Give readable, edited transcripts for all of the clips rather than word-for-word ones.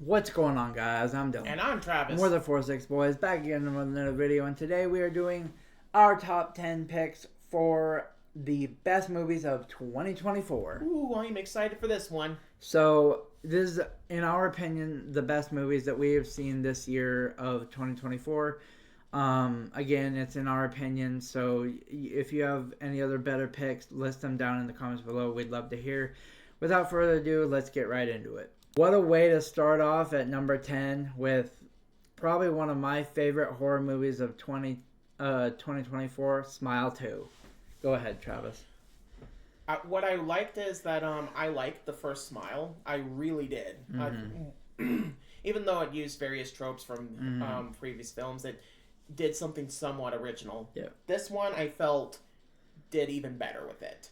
What's going on, guys? I'm Dylan. And I'm And Travis. we're the 4-6 Boys, back again with another video. And today we are doing our top 10 picks for the best movies of 2024. Ooh, I'm excited for this one. So, this is, in our opinion, the best movies that we have seen this year of 2024. Again, it's in our opinion. So, if you have any other better picks, list them down in the comments below. We'd love to hear. Without further ado, let's get right into it. What a way to start off at number 10 with probably one of my favorite horror movies of 2024, Smile 2. Go ahead, Travis. What I liked is that I liked the first Smile. I really did. Even though it used various tropes from previous films, it did something somewhat original. Yeah. This one I felt did even better with it,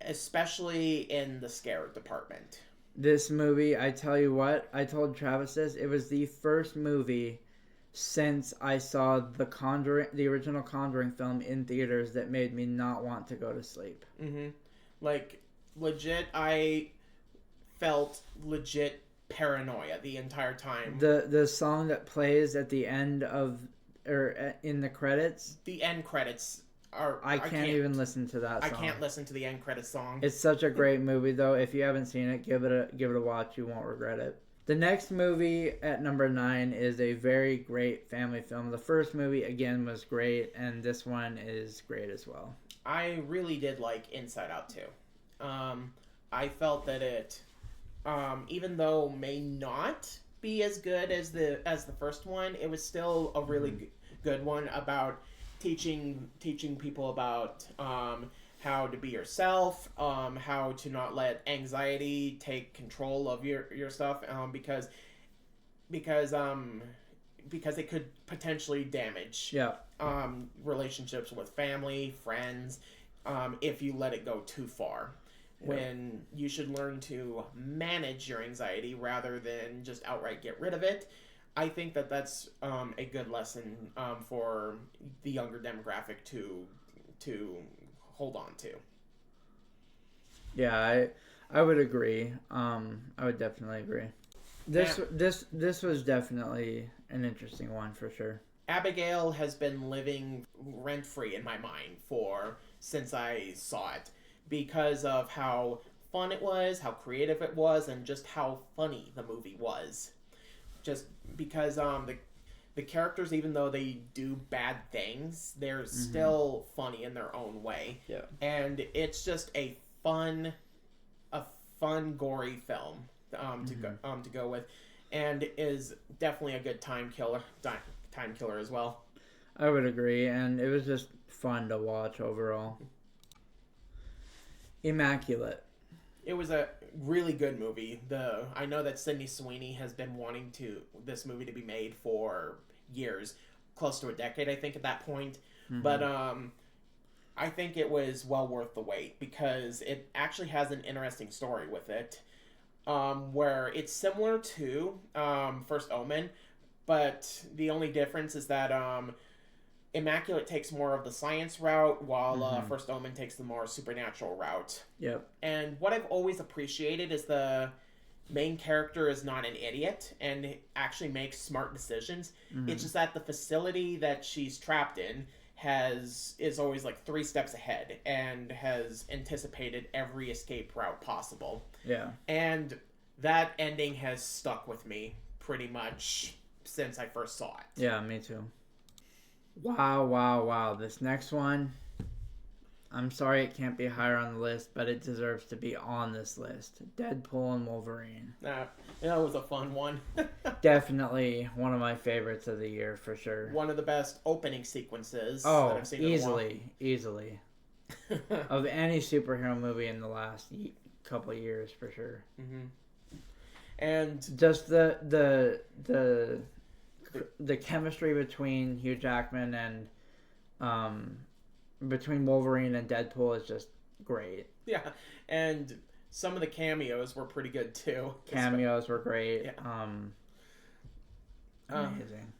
especially in the scare department. This movie, I tell you what, I told Travis this, it was the first movie since I saw the original Conjuring film in theaters that made me not want to go to sleep. Like, legit, I felt legit paranoia the entire time. The song that plays at the end of, or in the credits, The end credits are... I can't even listen to that song. I can't listen to the end credits song. It's such a great movie, though. If you haven't seen it, give it a watch. You won't regret it. The next movie at number 9 is a very great family film. The first movie, again, was great, and this one is great as well. I really did like Inside Out too. I felt that it, even though may not be as good as the first one, it was still a really good one about teaching people about how to be yourself, how to not let anxiety take control of your stuff, because it could potentially damage relationships with family, friends, if you let it go too far. When you should learn to manage your anxiety rather than just outright get rid of it. I think that that's a good lesson for the younger demographic to hold on to. Yeah, I would agree. I would definitely agree. This was definitely an interesting one for sure. Abigail has been living rent free in my mind since I saw it, because of how fun it was, how creative it was, and just how funny the movie was. Just because the characters, even though they do bad things, they're still funny in their own way. Yeah. And it's just a fun, gory film to go with, and is definitely a good time killer as well. I would agree, and it was just fun to watch overall. Immaculate. It was a really good movie. I know that Sydney Sweeney has been wanting this movie to be made for years, close to a decade, I think, at that point. But I think it was well worth the wait, because it actually has an interesting story with it, where it's similar to First Omen, but the only difference is that Immaculate takes more of the science route, while First Omen takes the more supernatural route. Yep. And what I've always appreciated is the main character is not an idiot and actually makes smart decisions. It's just that the facility that she's trapped in is always like 3 steps ahead and has anticipated every escape route possible. Yeah. And that ending has stuck with me pretty much since I first saw it. Yeah, me too. Wow. This next one, I'm sorry it can't be higher on the list, but it deserves to be on this list. Deadpool and Wolverine. That was a fun one. Definitely one of my favorites of the year, for sure. One of the best opening sequences that Oh, I've seen in a while. easily. Of any superhero movie in the last couple of years, for sure. And just the chemistry between Hugh Jackman and between Wolverine and Deadpool is just great. Yeah, and some of the cameos were pretty good too. Cameos were great. Yeah. Amazing.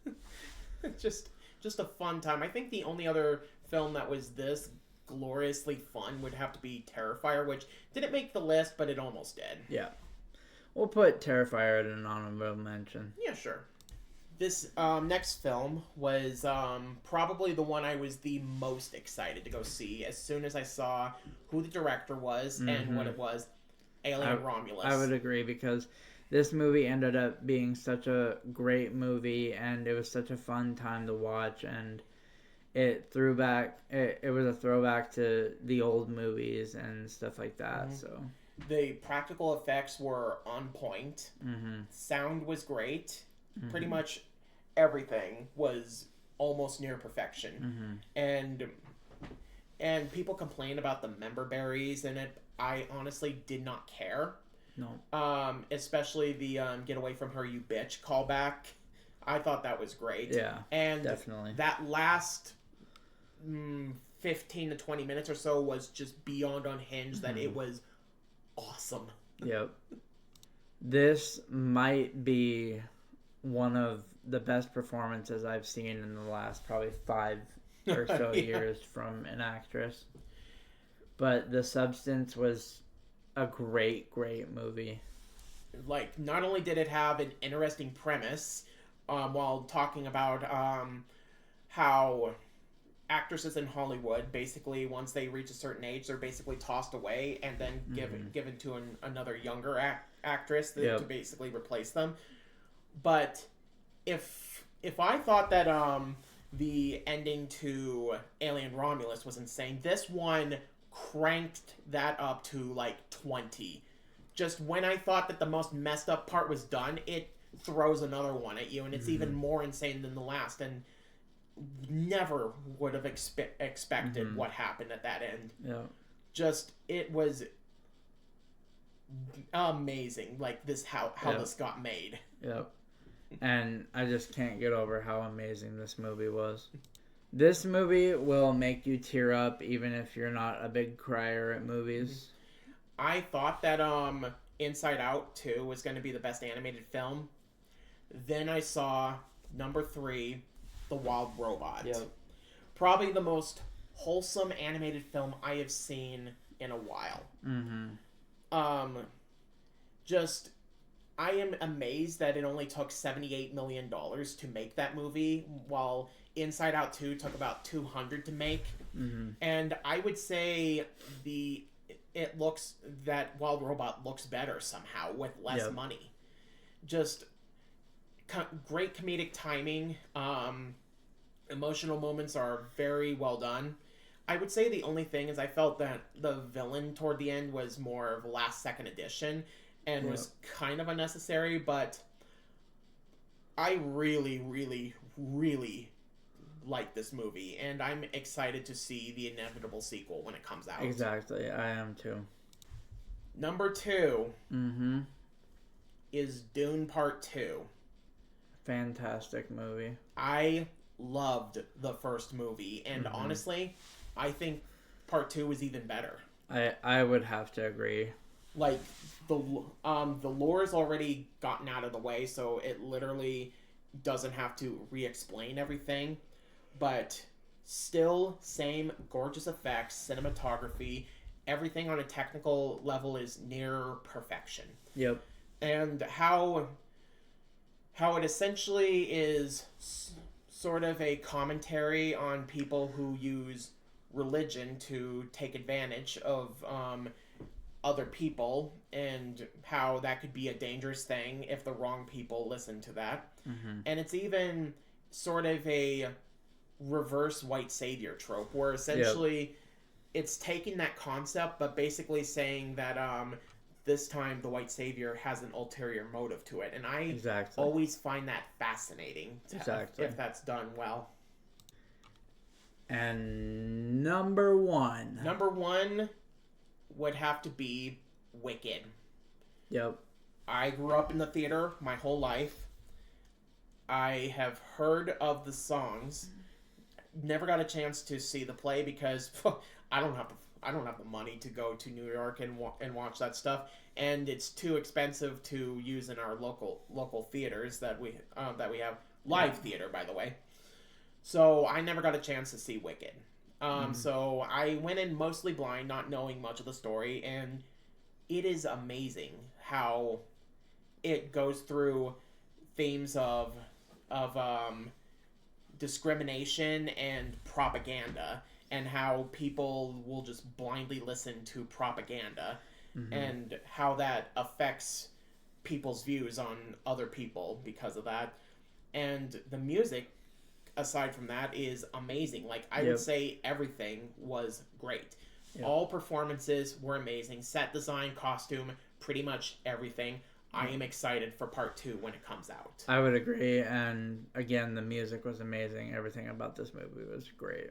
Just a fun time. I think the only other film that was this gloriously fun would have to be Terrifier, which didn't make the list, but it almost did. Yeah. We'll put Terrifier at an honorable mention. Yeah, sure. This next film was probably the one I was the most excited to go see as soon as I saw who the director was and what it was. Alien Romulus. I would agree, because this movie ended up being such a great movie, and it was such a fun time to watch, and it was a throwback to the old movies and stuff like that. So the practical effects were on point. Sound was great. Pretty much everything was almost near perfection. And people complain about the member berries in it. I honestly did not care. No. Especially the "Get away from her, you bitch" callback. I thought that was great. Yeah, and definitely. That last 15 to 20 minutes or so was just beyond unhinged. That it was awesome. Yep. This might be one of the best performances I've seen in the last probably 5 or so years from an actress. But The Substance was a great, great movie. Like, not only did it have an interesting premise, while talking about how actresses in Hollywood, basically, once they reach a certain age, they're basically tossed away and then given to another younger actress to basically replace them. But if I thought that the ending to Alien Romulus was insane, this one cranked that up to like 20. Just when I thought that the most messed up part was done, it throws another one at you, and it's even more insane than the last, and never would have expected what happened at that end. Yeah. Just, it was amazing, like this how this got made. Yep. And I just can't get over how amazing this movie was. This movie will make you tear up even if you're not a big crier at movies. I thought that Inside Out 2 was going to be the best animated film. Then I saw number 3, The Wild Robot. Yep. Probably the most wholesome animated film I have seen in a while. Just, I am amazed that it only took $78 million to make that movie, while Inside Out 2 took about $200 to make. And I would say that Wild Robot looks better somehow with less money. Just great comedic timing. Emotional moments are very well done. I would say the only thing is I felt that the villain toward the end was more of a last second addition and was kind of unnecessary, but I really, really, really like this movie, and I'm excited to see the inevitable sequel when it comes out. Exactly, I am too. Number 2 is Dune Part 2. Fantastic movie. I loved the first movie, and honestly, I think Part 2 was even better. I would have to agree. Like, the lore is already gotten out of the way, so it literally doesn't have to re-explain everything. But still, same gorgeous effects, cinematography, everything on a technical level is near perfection. Yep. And how it essentially is sort of a commentary on people who use religion to take advantage of other people, and how that could be a dangerous thing if the wrong people listen to that. And it's even sort of a reverse white savior trope, where essentially it's taking that concept but basically saying that this time the white savior has an ulterior motive to it, and I always find that fascinating if that's done well. And number 1 would have to be Wicked. Yep. I grew up in the theater my whole life. I have heard of the songs. Never got a chance to see the play because I don't have the money to go to New York and watch that stuff, and it's too expensive to use in our local theaters that we have live theater, by the way. So I never got a chance to see Wicked. So I went in mostly blind, not knowing much of the story, and it is amazing how it goes through themes of discrimination and propaganda, and how people will just blindly listen to propaganda, and how that affects people's views on other people because of that. And the music, aside from that, is amazing. Like, I would say everything was great. All performances were amazing. Set design, costume, pretty much everything. I am excited for part 2 when it comes out. I would agree. And again, the music was amazing. Everything about this movie was great.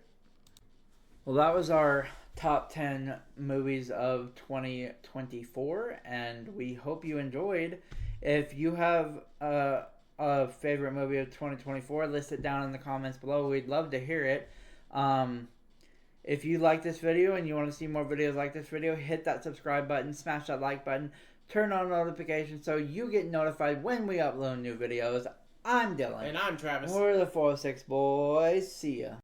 Well, that was our top 10 movies of 2024, and we hope you enjoyed. If you have a favorite movie of 2024, list it down in the comments below. We'd love to hear it. If you like this video and you want to see more videos like this video, hit that subscribe button, smash that like button, turn on notifications so you get notified when we upload new videos. I'm Dylan. And I'm Travis. We're the 406 Boys. See ya.